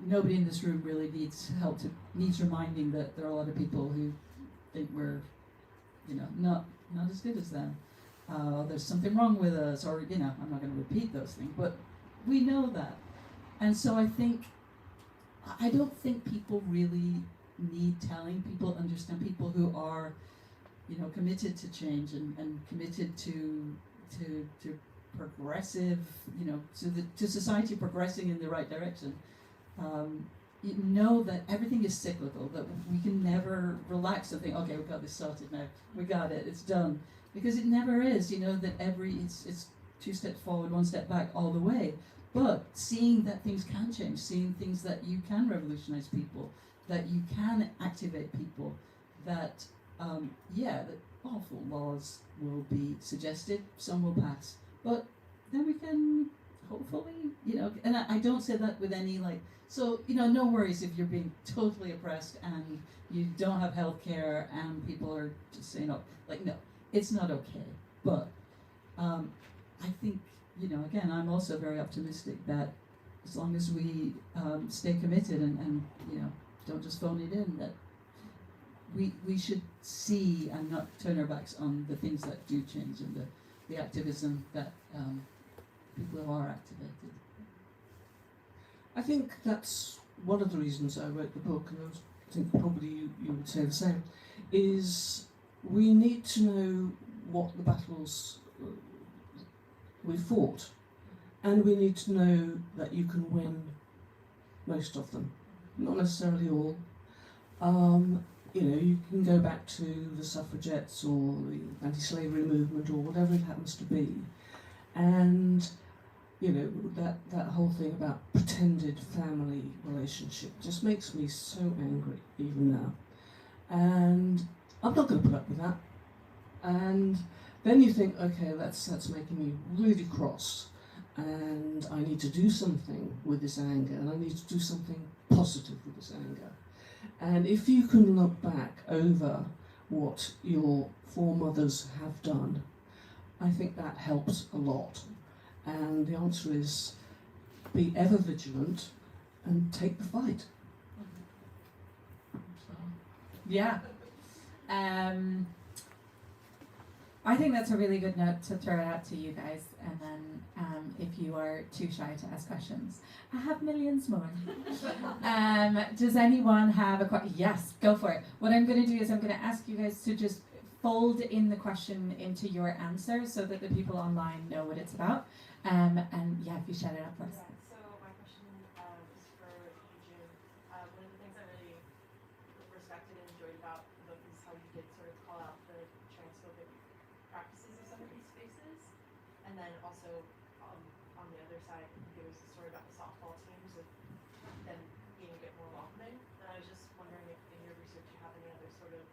nobody in this room really needs reminding that there are a lot of people who think we're, not as good as them. There's something wrong with us, or I'm not going to repeat those things, but we know that. And so I don't think people really need telling. People understand, people who are, committed to change and committed to progressive, to society progressing in the right direction. You know that everything is cyclical, that we can never relax and think, okay, we've got this sorted now, we got it, it's done. Because it never is, that it's 2 steps forward, 1 step back all the way. But seeing that things can change, seeing things that you can revolutionize people, that you can activate people, that, that awful laws will be suggested, some will pass. But then we can hopefully, and I don't say that with any no worries if you're being totally oppressed and you don't have health care and people are just saying, no, it's not okay. But I think, again, I'm also very optimistic that as long as we stay committed and don't just phone it in, that we should see and not turn our backs on the things that do change and the activism that people who are activated. I think that's one of the reasons I wrote the book, and I think probably you would say the same, is we need to know what the battles we fought, and we need to know that you can win most of them, not necessarily all. You can go back to the suffragettes or the anti-slavery movement or whatever it happens to be, and that whole thing about pretended family relationship just makes me so angry even now, and I'm not going to put up with that. And then you think, okay, that's making me really cross, and I need to do something with this anger, and I need to do something positive with this anger. And if you can look back over what your foremothers have done, I think that helps a lot. And the answer is be ever vigilant and take the fight. Yeah. I think that's a really good note to throw out to you guys, and then if you are too shy to ask questions, I have millions more. Does anyone have a question? Yes, go for it. What I'm going to do is I'm going to ask you guys to just fold in the question into your answer so that the people online know what it's about. And yeah, if you shout it out for us. Yeah, so my question is for Eugene. One of the things I really respected and enjoyed about the book is how you did sort of call out the transphobic practices of some of these spaces, and then also on the other side, there was a story about the softball teams of them being a bit more welcoming. And I was just wondering if in your research you have any other sort of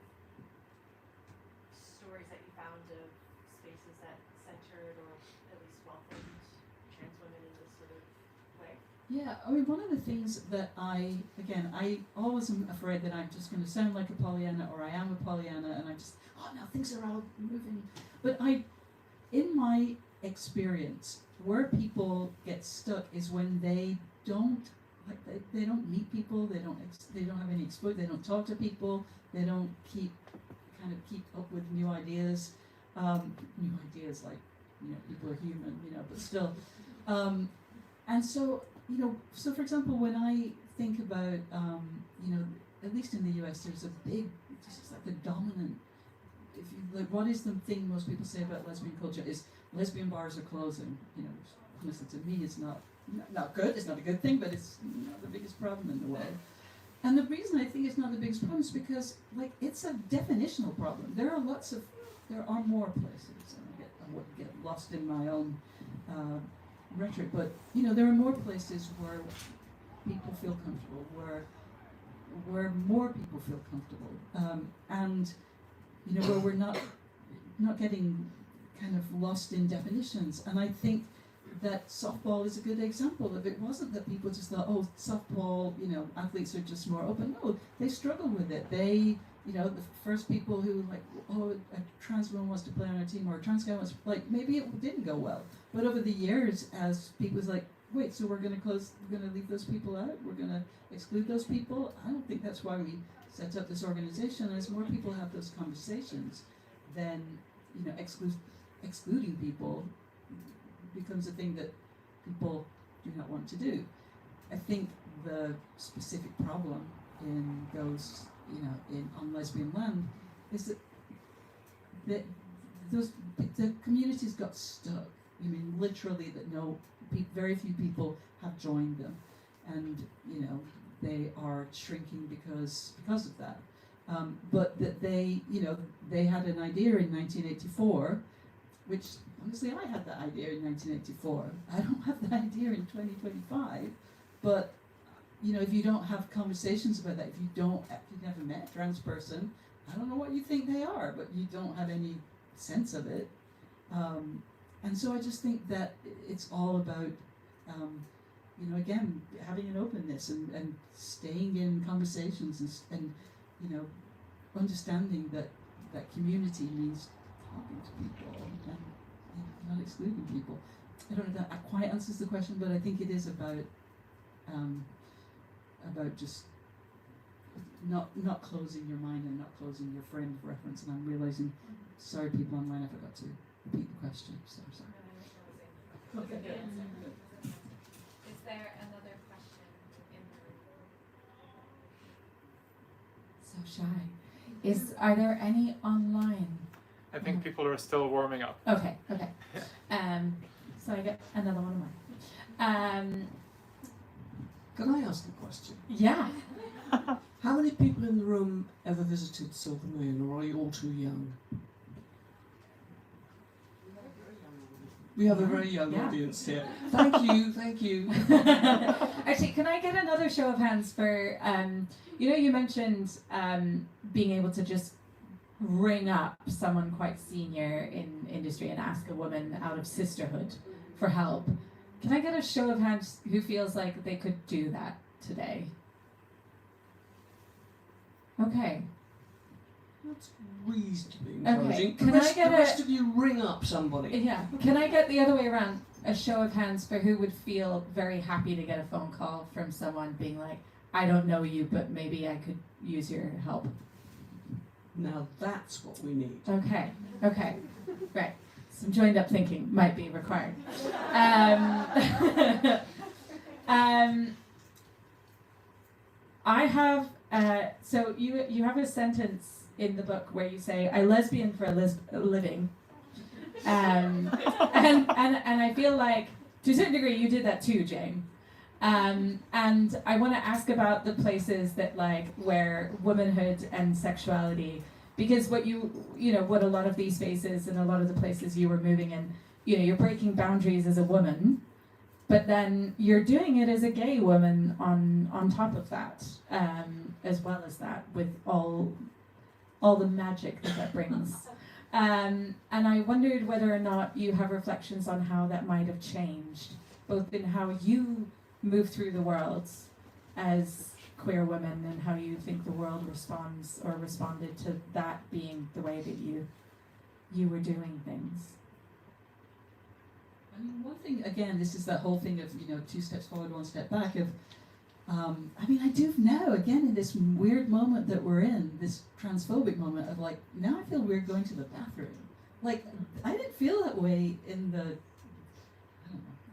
stories that you found of spaces that centered or at least welcomed trans women in this sort of way. Yeah, I mean, one of the things that I always am afraid that I'm just going to sound like a Pollyanna, or I am a Pollyanna, and I'm just, now things are all moving. But in my experience, where people get stuck is when they don't, they don't meet people, they don't have any exposure, they don't talk to people, they don't keep up with new ideas, people are human, but still. And so, so for example, when I think about, at least in the US, there's a big, just like the dominant, if you like, what is the thing most people say about lesbian culture is lesbian bars are closing. Which, honestly, to me, it's not good. It's not a good thing, but it's not the biggest problem in the world. And the reason I think it's not the biggest problem is because, like, it's a definitional problem. There are more places, and I wouldn't get lost in my own rhetoric, but there are more places where people feel comfortable, where more people feel comfortable, and where we're not getting kind of lost in definitions. And I think that softball is a good example of it. Wasn't that people just thought, oh, softball, athletes are just more open. No, they struggle with it. They, the first people who like, oh, a trans woman wants to play on our team or a trans guy wants to play, maybe it didn't go well. But over the years, as people was like, wait, so we're going to leave those people out? We're going to exclude those people? I don't think that's why we set up this organization. As more people have those conversations, then, excluding people becomes a thing that people do not want to do. I think the specific problem in those, on lesbian land is that the communities got stuck. I mean, literally, that very few people have joined them, and they are shrinking because of that. But that they had an idea in 1984, which honestly I had that idea in 1984. I don't have that idea in 2025. But if you don't have conversations about that, if you've never met a trans person, I don't know what you think they are, but you don't have any sense of it. And so I just think that it's all about, again, having an openness and staying in conversations and understanding that community means talking to people and not excluding people. I don't know if that quite answers the question, but I think it is about just not closing your mind and not closing your frame of reference. And I'm realizing, sorry, people online, I forgot to repeat the question. So I'm sorry. Okay. Is there another question in the room? So shy. Are there any online? I think people are still warming up. Okay. So I get another one of mine. Can I ask a question? Yeah. How many people in the room ever visited Silver Moon, or are you all too young? We have a very young audience here. Thank you. Actually, can I get another show of hands for, you mentioned being able to just ring up someone quite senior in industry and ask a woman out of sisterhood for help. Can I get a show of hands who feels like they could do that today? Okay. That's reasonably encouraging. Okay. The rest of you ring up somebody. Yeah. Can I get the other way around? A show of hands for who would feel very happy to get a phone call from someone being like, I don't know you, but maybe I could use your help. Now that's what we need. Okay. Right. Some joined up thinking might be required. I have, so you have a sentence in the book where you say, I lesbian for a living. And I feel like, to a certain degree, you did that too, Jane. And I want to ask about the places that where womanhood and sexuality, because what what a lot of these spaces and a lot of the places you were moving in, you're breaking boundaries as a woman, but then you're doing it as a gay woman on top of that, as well as that, with all the magic that brings. And I wondered whether or not you have reflections on how that might have changed, both in how you move through the world as queer women and how you think the world responds or responded to that being the way that you were doing things. I mean, one thing, again, this is that whole thing of, 2 steps forward, 1 step back of, I do now, again, in this weird moment that we're in, this transphobic moment of now I feel weird going to the bathroom. I didn't feel that way I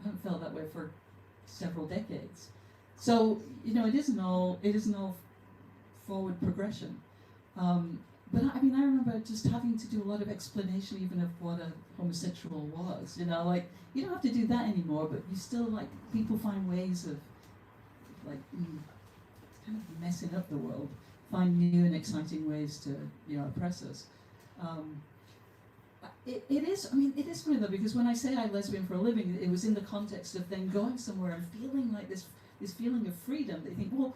haven't felt that way for several decades. So it isn't all forward progression. But I mean, I remember just having to do a lot of explanation even of what a homosexual was. Like you don't have to do that anymore, but you still like people find ways of like kind of messing up the world, find new and exciting ways to oppress us. It is. I mean, it is funny though, because when I say I'm lesbian for a living, it was in the context of then going somewhere and feeling like this feeling of freedom. They think, well,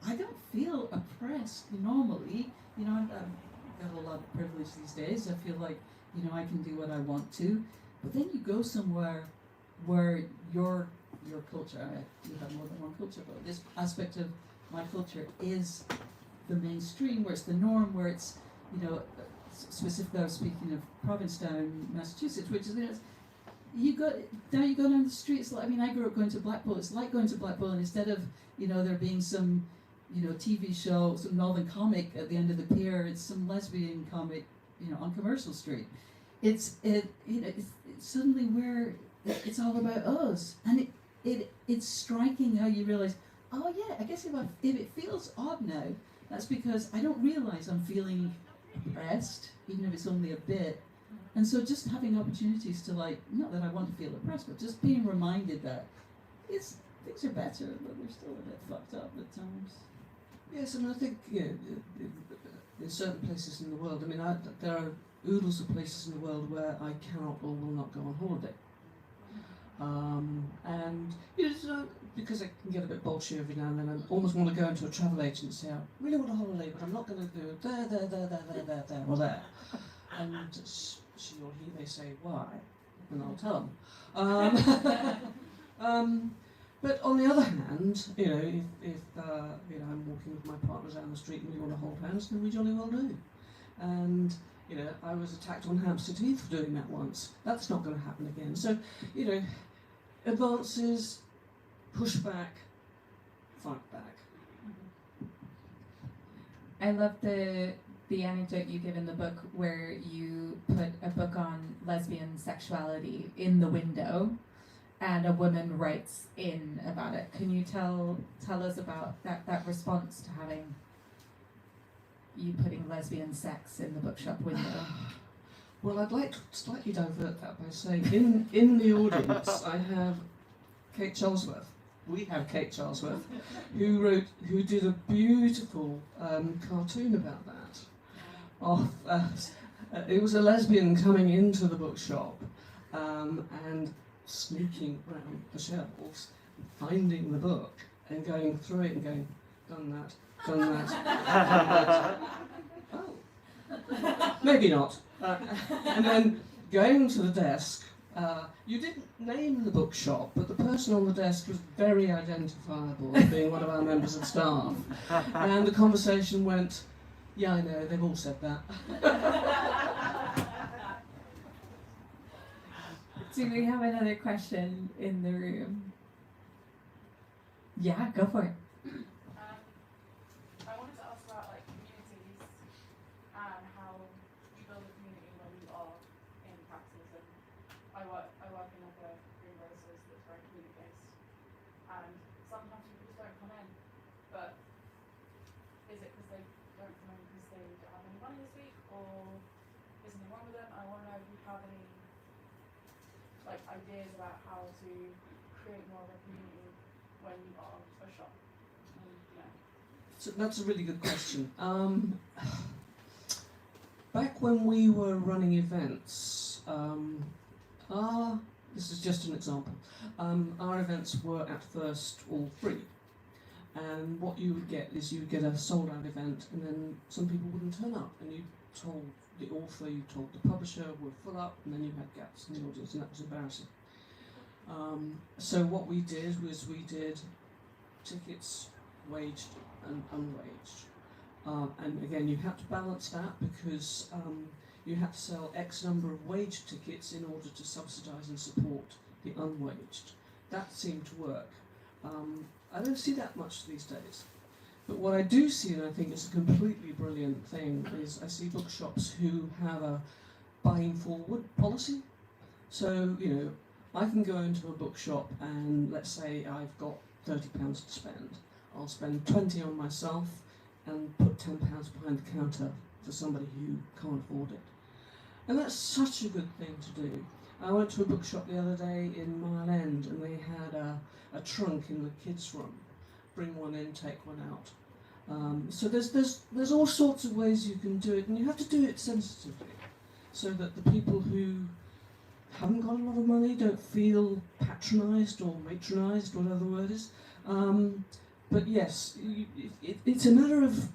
I don't feel oppressed normally. I've got a lot of privilege these days. I feel like I can do what I want to. But then you go somewhere where your culture. You have more than one culture, but this aspect of my culture is the mainstream, where it's the norm, where it's specifically I was speaking of Provincetown, Massachusetts, which is you go down the street. It's like, I mean, I grew up going to Blackpool. It's like going to Blackpool, and instead of there being some TV show, some Northern comic at the end of the pier, it's some lesbian comic on Commercial Street. It's suddenly where it's all about us, and it's striking how you realize, oh yeah, I guess if it feels odd now, that's because I don't realize I'm feeling oppressed, even if it's only a bit. And so just having opportunities to not that I want to feel oppressed, but just being reminded that things are better, but they're still a bit fucked up at times. Yes, I mean, I think in certain places in the world, I mean, there are oodles of places in the world where I cannot or will not go on holiday. And because I can get a bit bolshy every now and then, I almost want to go into a travel agent and say, I really want a holiday, but I'm not going to do it there, or there. And she or he may say, why? And I'll tell them. But on the other hand, if I'm walking with my partners down the street and we want to hold hands, then we jolly well do. And I was attacked on Hampstead Heath for doing that once. That's not going to happen again. So, advances, push back, fight back. I love the anecdote you give in the book where you put a book on lesbian sexuality in the window, and a woman writes in about it. Can you tell us about that response to having you putting lesbian sex in the bookshop window? Well, I'd like to slightly divert that by saying in the audience I have Kate Charlesworth. We have Kate Charlesworth, who did a beautiful cartoon about that. It was a lesbian coming into the bookshop and sneaking around the shelves, finding the book and going through it and going, done that. Oh, maybe not. And then going to the desk. You didn't name the bookshop, but the person on the desk was very identifiable as being one of our members of staff. And the conversation went, yeah, I know, they've all said that. Do we have another question in the room? Yeah, go for it. I wanted to ask about communities and how you build a community when you are in practice. And I work in a greengrocers that's very community based, and sometimes people just don't come in. But is it because they don't come in because they don't have any money this week, or is something wrong with them? I want to know if you have any ideas about how to create more of a community when you are a shop. So that's a really good question. Back when we were running events, this is just an example, our events were at first all free. And what you would get is you would get a sold out event and then some people wouldn't turn up, and you told the author, you told the publisher we're full up, and then you had gaps in the audience, and that was embarrassing. So what we did was we did tickets waged and unwaged. And again, you had to balance that because you had to sell X number of waged tickets in order to subsidise and support the unwaged. That seemed to work. I don't see that much these days. But what I do see, and I think is a completely brilliant thing, is I see bookshops who have a buying forward policy. So, I can go into a bookshop and let's say I've got £30 to spend. I'll spend 20 on myself and put £10 behind the counter for somebody who can't afford it. And that's such a good thing to do. I went to a bookshop the other day in Mile End, and they had a trunk in the kids' room. Bring one in, take one out. So there's all sorts of ways you can do it, and you have to do it sensitively, so that the people who haven't got a lot of money don't feel patronised or matronised, whatever the word is. But yes, it's a matter of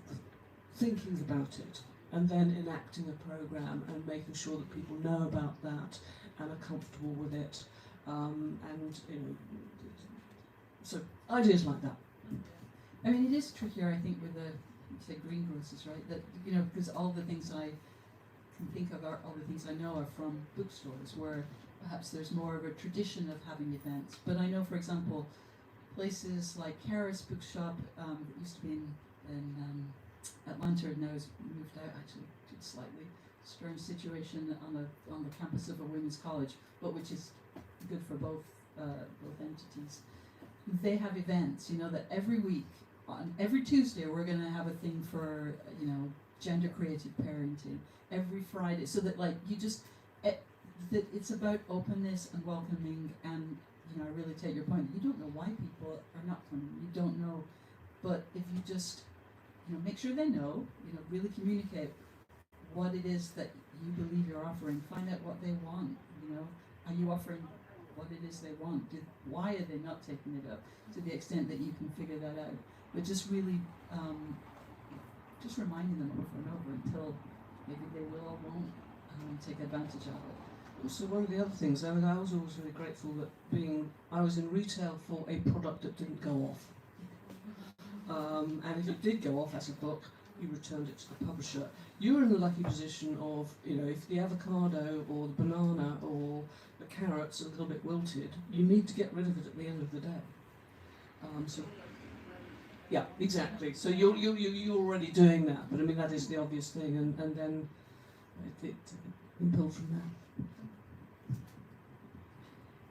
thinking about it and then enacting a programme and making sure that people know about that and are comfortable with it. And so ideas like that. I mean, it is trickier, I think, with the, say, greengrocers, right? That, because all the things I can think of all the things I know are from bookstores, where perhaps there's more of a tradition of having events. But I know, for example, places like Harris Bookshop, that used to be in Atlanta, and now has moved out actually to a slightly strange situation on the campus of a women's college, but which is good for both entities. They have events, that every week, on every Tuesday, we're going to have a thing for gender creative parenting. Every Friday, so that that it's about openness and welcoming, and I really take your point. You don't know why people are not coming. You don't know, but if you just make sure they know, really communicate what it is that you believe you're offering. Find out what they want. Are you offering what it is they want? Why are they not taking it up? To the extent that you can figure that out, but just really, just reminding them over and over until maybe they will or won't take advantage of it. Also, one of the other things, I was always very grateful that I was in retail for a product that didn't go off. And if it did go off as a book, you returned it to the publisher. You were in the lucky position of, if the avocado or the banana or the carrot's a little bit wilted, you need to get rid of it at the end of the day. Yeah, exactly. So you're already doing that, but I mean that is the obvious thing, and then it can build from there.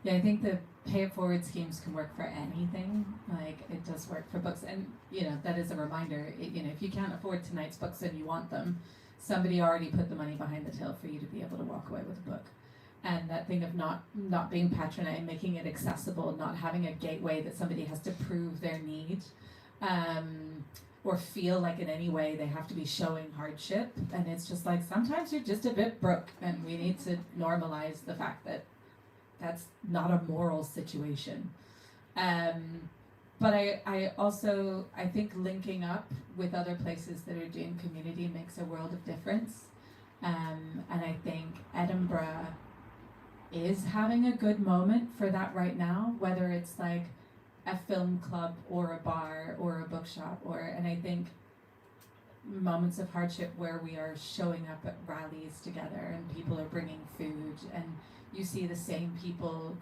Yeah, I think the pay it forward schemes can work for anything. Like, it does work for books, and that is a reminder. If you can't afford tonight's books and you want them, somebody already put the money behind the till for you to be able to walk away with a book. And that thing of not being patronizing, making it accessible, not having a gateway that somebody has to prove their need, or feel like in any way they have to be showing hardship. And it's just like, sometimes you're just a bit broke, and we need to normalize the fact that that's not a moral situation. But I also think linking up with other places that are doing community makes a world of difference. And I think Edinburgh is having a good moment for that right now, whether it's like a film club or a bar or a bookshop, and I think moments of hardship where we are showing up at rallies together and people are bringing food, and you see the same people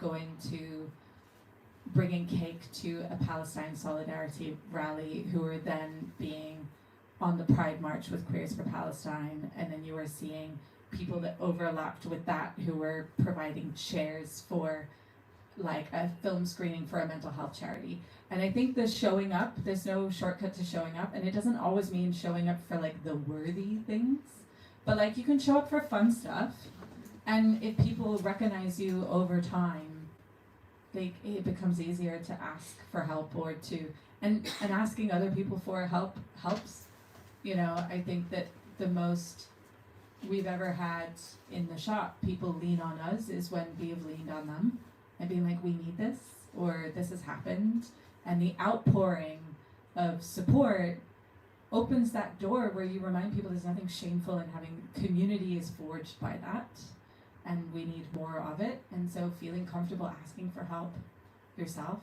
bringing cake to a Palestine Solidarity rally, who are then being on the Pride March with Queers for Palestine, and then you are seeing people that overlapped with that who were providing chairs for like a film screening for a mental health charity. And I think the showing up, there's no shortcut to showing up, and it doesn't always mean showing up for like the worthy things, but like you can show up for fun stuff, and if people recognize you over time, it becomes easier to ask for help, and asking other people for help helps. I think that the most we've ever had in the shop, people lean on us, is when we have leaned on them and being like, we need this, or this has happened, and the outpouring of support opens that door where you remind people there's nothing shameful in having community is forged by that, and we need more of it. And so feeling comfortable asking for help yourself,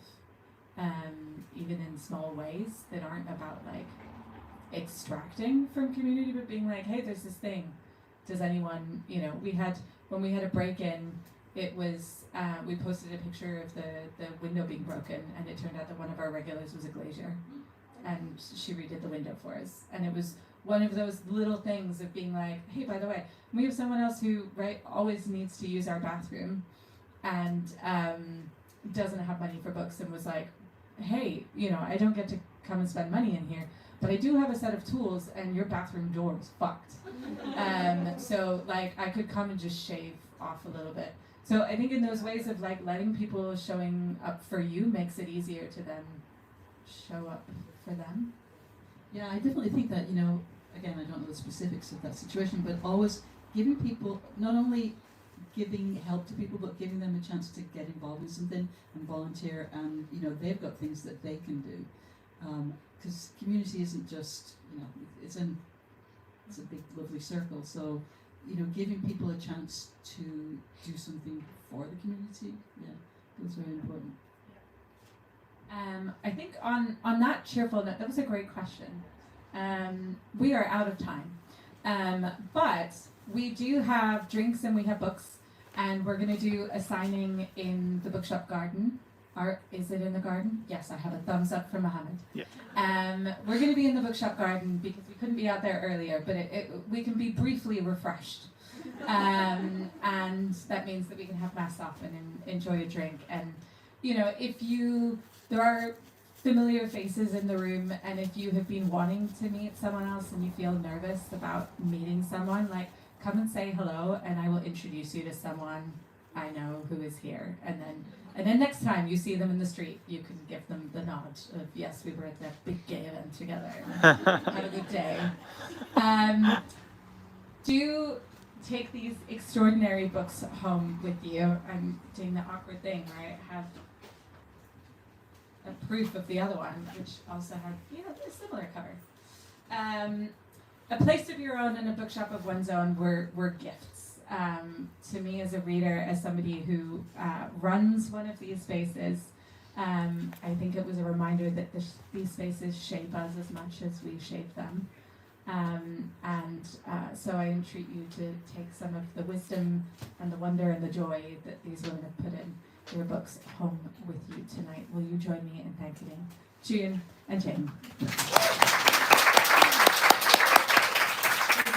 even in small ways that aren't about like extracting from community, but being like, hey, there's this thing, does anyone, when we had a break-in, it was, we posted a picture of the window being broken, and it turned out that one of our regulars was a glazier, and she redid the window for us. And it was one of those little things of being like, hey, by the way, we have someone else who always needs to use our bathroom and doesn't have money for books, and was like, hey, you know, I don't get to come and spend money in here, but I do have a set of tools, and your bathroom door is fucked. So like I could come and just shave off a little bit. So I think in those ways of like letting people showing up for you makes it easier to then show up for them. Yeah, I definitely think that, you know, again, I don't know the specifics of that situation, but always giving people, not only giving help to people, but giving them a chance to get involved in something and volunteer, and, you know, they've got things that they can do. Because community isn't just, you know, it's a big, lovely circle. So, you know, giving people a chance to do something for the community, yeah, that's very important. I think on that cheerful note, that was a great question. We are out of time, but we do have drinks and we have books, and we're going to do a signing in the Bookshop garden. Or is it in the garden? Yes, I have a thumbs up from Mohammed. Yeah. We're going to be in the Bookshop garden because we couldn't be out there earlier, but we can be briefly refreshed. And that means that we can have masks off and enjoy a drink. And, you know, there are familiar faces in the room, and if you have been wanting to meet someone else and you feel nervous about meeting someone, like, come and say hello, and I will introduce you to someone I know who is here. And then next time you see them in the street, you can give them the nod of, yes, we were at that big gay event together. Have a good day. Do take these extraordinary books home with you. I'm doing the awkward thing where I have a proof of the other one, which also had, a similar cover. A place of your own and a bookshop of one's own were gifts. To me as a reader, as somebody who runs one of these spaces, I think it was a reminder that these spaces shape us as much as we shape them. So I entreat you to take some of the wisdom and the wonder and the joy that these women have put in your books home with you tonight. Will you join me in thanking June and Jane?